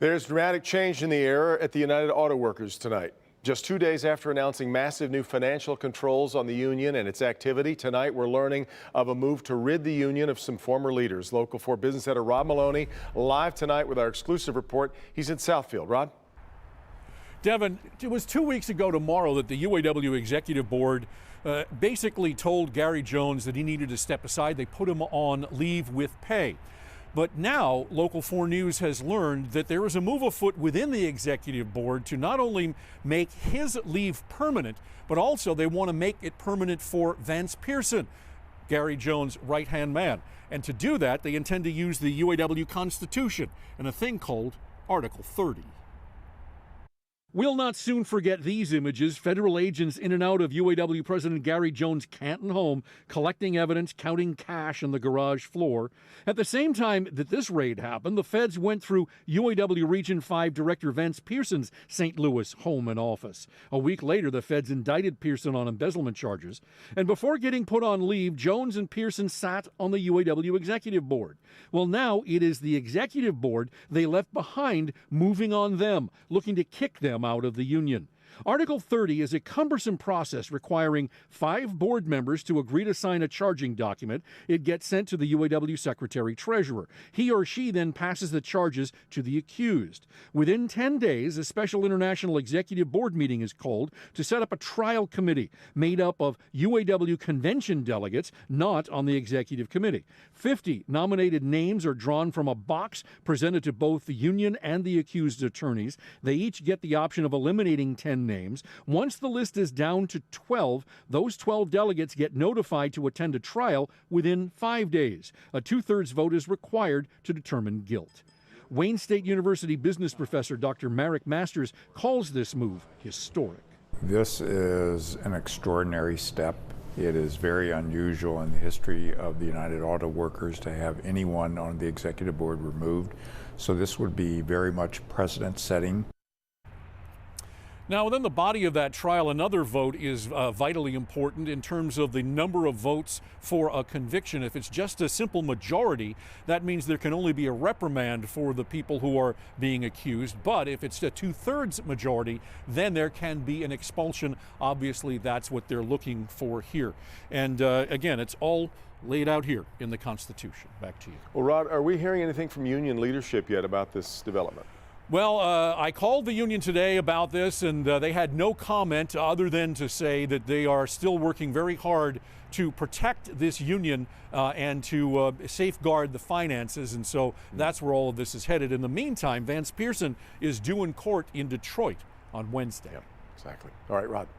There's dramatic change in the air at the United Auto Workers tonight. Just 2 days after announcing massive new financial controls on the union and its activity, tonight we're learning of a move to rid the union of some former leaders. Local 4 business editor Rob Maloney live tonight with our exclusive report. He's in Southfield. Rob? Devin, it was 2 weeks ago tomorrow that the UAW Executive Board basically told Gary Jones that he needed to step aside. They put him on leave with pay. But now, Local 4 News has learned that there is a move afoot within the executive board to not only make his leave permanent, but also they want to make it permanent for Vance Pearson, Gary Jones' right-hand man. And to do that, they intend to use the UAW Constitution and a thing called Article 30. We'll not soon forget these images. Federal agents in and out of UAW President Gary Jones' Canton home, collecting evidence, counting cash on the garage floor. At the same time that this raid happened, the feds went through UAW Region 5 Director Vance Pearson's St. Louis home and office. A week later, the feds indicted Pearson on embezzlement charges. And before getting put on leave, Jones and Pearson sat on the UAW Executive Board. Well, now it is the Executive Board they left behind moving on them, looking to kick them out of the union. Article 30 is a cumbersome process requiring 5 board members to agree to sign a charging document. It gets sent to the UAW Secretary-Treasurer. He or she then passes the charges to the accused. Within 10 days, a special International Executive Board meeting is called to set up a trial committee made up of UAW convention delegates not on the executive committee. 50 nominated names are drawn from a box presented to both the union and the accused attorneys. They each get the option of eliminating 10 names. Once the list is down to 12, those 12 delegates get notified to attend a trial within 5 days. A 2/3 vote is required to determine guilt. Wayne State University business professor Dr. Marek Masters calls this move historic. This is an extraordinary step. It is very unusual in the history of the United Auto Workers to have anyone on the executive board removed. So this would be very much precedent-setting. Now, within the body of that trial, another vote is vitally important in terms of the number of votes for a conviction. If it's just a simple majority, that means there can only be a reprimand for the people who are being accused. But if it's a 2/3 majority, then there can be an expulsion. Obviously, that's what they're looking for here. And again, it's all laid out here in the Constitution. Back to you. Well, Rod, are we hearing anything from union leadership yet about this development? Well, I called the union today about this, and they had no comment other than to say that they are still working very hard to protect this union and to safeguard the finances, and so that's where all of this is headed. In the meantime, Vance Pearson is due in court in Detroit on Wednesday. Yep, exactly. All right, Rod.